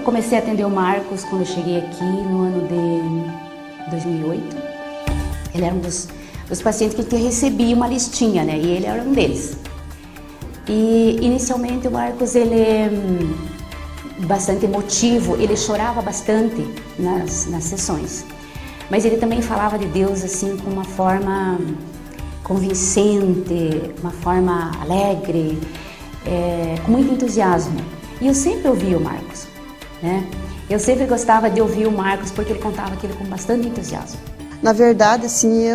comecei a atender o Marcos quando eu cheguei aqui no ano de 2008. Ele era um dos pacientes que recebia uma listinha, né? E ele era um deles. E inicialmente o Marcos, ele é bastante emotivo, ele chorava bastante nas sessões. Mas ele também falava de Deus assim com uma forma convincente, uma forma alegre, com muito entusiasmo. E eu sempre ouvia o Marcos, né? Eu sempre gostava de ouvir o Marcos porque ele contava aquilo com bastante entusiasmo. Na verdade, assim,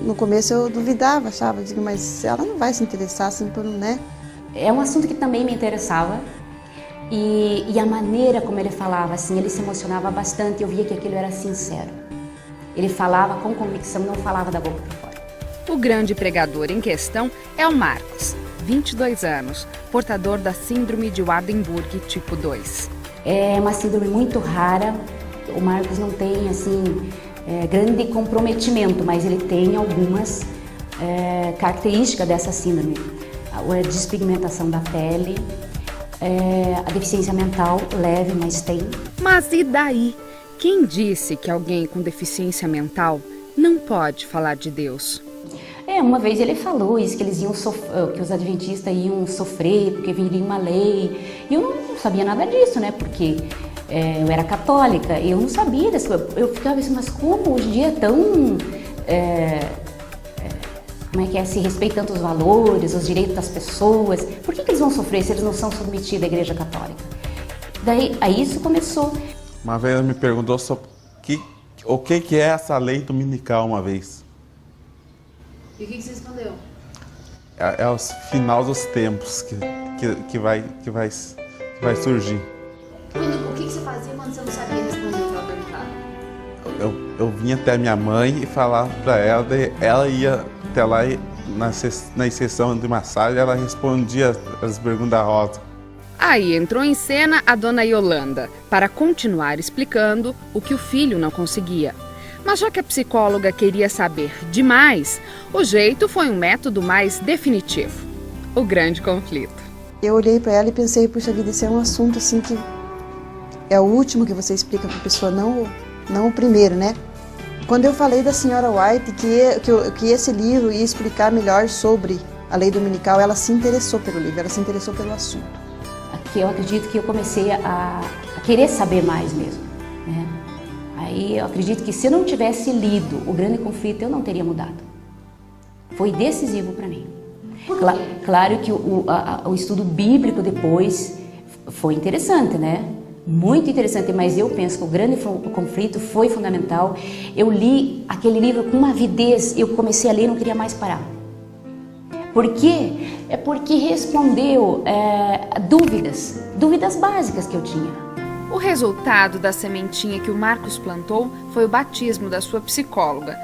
no começo eu duvidava, achava, digo, mas ela não vai se interessar assim por, né? É um assunto que também me interessava e a maneira como ele falava, assim, ele se emocionava bastante, eu via que aquilo era sincero. Ele falava com convicção, não falava da boca para fora. O grande pregador em questão é o Marcos, 22 anos, portador da síndrome de Waardenburg tipo 2. É uma síndrome muito rara, o Marcos não tem, assim, grande comprometimento, mas ele tem algumas características dessa síndrome. A despigmentação da pele, a deficiência mental leve, mas tem. Mas e daí? Quem disse que alguém com deficiência mental não pode falar de Deus? Uma vez ele falou isso, que eles iam que os adventistas iam sofrer porque viria uma lei. E eu não sabia nada disso, né? Porque eu era católica, eu não sabia dessa coisa. Eu ficava assim, mas como hoje em dia é tão... como é que é? Se respeita tanto os valores, os direitos das pessoas. Por que eles vão sofrer se eles não são submetidos à Igreja Católica? Daí, aí isso começou. Uma vez ela me perguntou sobre o que é essa lei dominical uma vez. E o que você respondeu? É o final dos tempos que vai surgir. O que você fazia quando você não sabia responder o que ela perguntava? Eu vinha até a minha mãe e falava para ela, daí ela ia até lá e na sessão de massagem ela respondia as perguntas da Rosa. Aí entrou em cena a dona Yolanda para continuar explicando o que o filho não conseguia. Mas já que a psicóloga queria saber demais, o jeito foi um método mais definitivo: o grande conflito. Eu olhei para ela e pensei, puxa vida, esse é um assunto assim que é o último que você explica para a pessoa, não o primeiro, né? Quando eu falei da senhora White que esse livro ia explicar melhor sobre a lei dominical, ela se interessou pelo livro, ela se interessou pelo assunto. Aqui eu acredito que eu comecei a querer saber mais mesmo, né? Aí eu acredito que se eu não tivesse lido O Grande Conflito, eu não teria mudado. Foi decisivo para mim. Claro que o estudo bíblico depois foi interessante, né? Muito interessante, mas eu penso que O Grande Conflito foi fundamental. Eu li aquele livro com uma avidez, eu comecei a ler e não queria mais parar. Por quê? É porque respondeu dúvidas básicas que eu tinha. O resultado da sementinha que o Marcos plantou foi o batismo da sua psicóloga.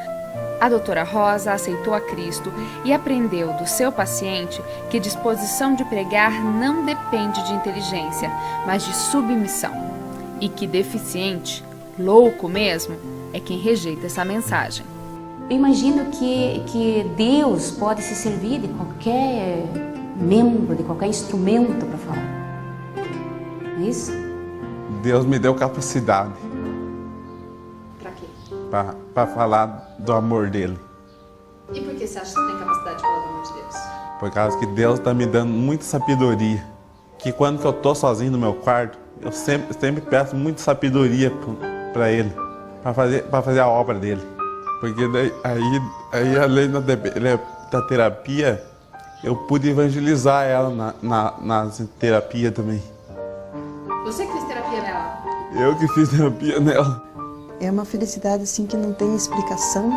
A doutora Rosa aceitou a Cristo e aprendeu do seu paciente que disposição de pregar não depende de inteligência, mas de submissão. E que deficiente, louco mesmo, é quem rejeita essa mensagem. Eu imagino que Deus pode se servir de qualquer membro, de qualquer instrumento para falar. Não é isso? Deus me deu capacidade. Pra quê? Para falar do amor dele. E por que você acha que você tem capacidade de falar do amor de Deus? Por causa que Deus está me dando muita sabedoria. Que quando eu estou sozinho no meu quarto, eu sempre peço muita sabedoria para ele, para fazer a obra dele. Porque aí além da terapia, eu pude evangelizar ela na terapia também. Você que fez terapia nela? Eu que fiz terapia nela. É uma felicidade assim que não tem explicação.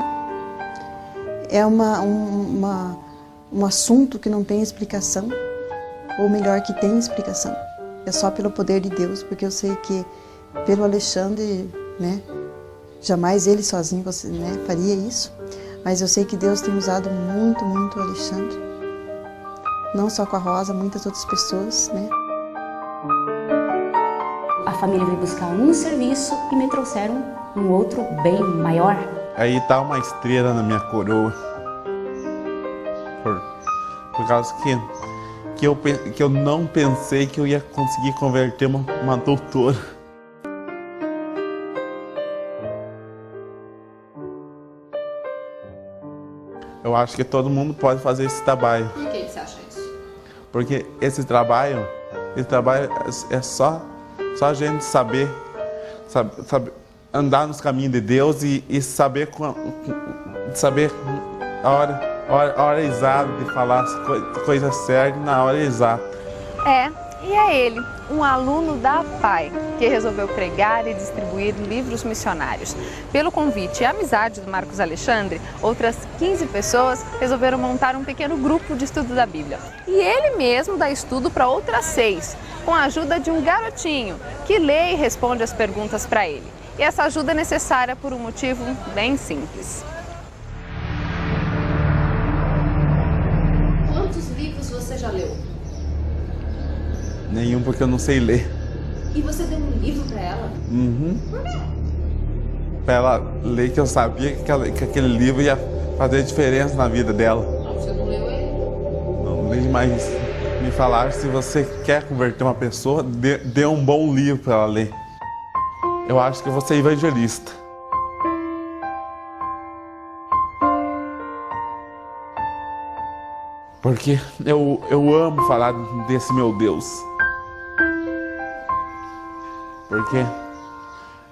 É um assunto que não tem explicação. Ou melhor, que tem explicação. É só pelo poder de Deus, porque eu sei que pelo Alexandre, né, jamais ele sozinho, né, faria isso. Mas eu sei que Deus tem usado muito, muito o Alexandre. Não só com a Rosa, muitas outras pessoas, né. A família veio buscar um serviço e me trouxeram um outro bem maior. Aí tá uma estrela na minha coroa. Por causa que eu não pensei que eu ia conseguir converter uma doutora. Eu acho que todo mundo pode fazer esse trabalho. Por que você acha isso? Porque esse trabalho é só a gente saber andar nos caminhos de Deus e saber a hora exata de falar as coisas certas na hora exata. E é ele, um aluno da APAI, que resolveu pregar e distribuir livros missionários. Pelo convite e amizade do Marcos Alexandre, outras 15 pessoas resolveram montar um pequeno grupo de estudo da Bíblia. E ele mesmo dá estudo para outras 6, com a ajuda de um garotinho, que lê e responde as perguntas para ele. E essa ajuda é necessária por um motivo bem simples. Quantos livros você já leu? Nenhum, porque eu não sei ler. E você deu um livro para ela? Uhum. Por quê? Para ela ler, que eu sabia que aquele livro ia fazer diferença na vida dela. Não, você não leu ele? Não li, mas me falaram, se você quer converter uma pessoa, dê um bom livro para ela ler. Eu acho que eu vou ser evangelista. Porque eu amo falar desse meu Deus. Porque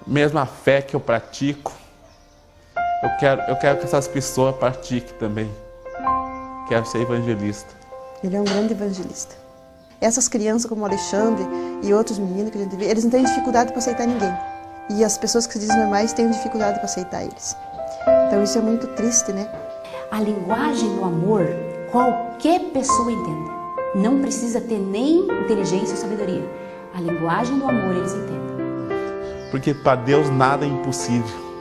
mesmo a fé que eu pratico, eu quero que essas pessoas pratiquem também. Quero ser evangelista. Ele é um grande evangelista. Essas crianças como o Alexandre e outros meninos que a gente vê, eles não têm dificuldade para aceitar ninguém. E as pessoas que se dizem normais têm dificuldade para aceitar eles. Então isso é muito triste, né? A linguagem do amor, qualquer pessoa entende. Não precisa ter nem inteligência ou sabedoria. A linguagem do amor eles entendem. Porque para Deus nada é impossível.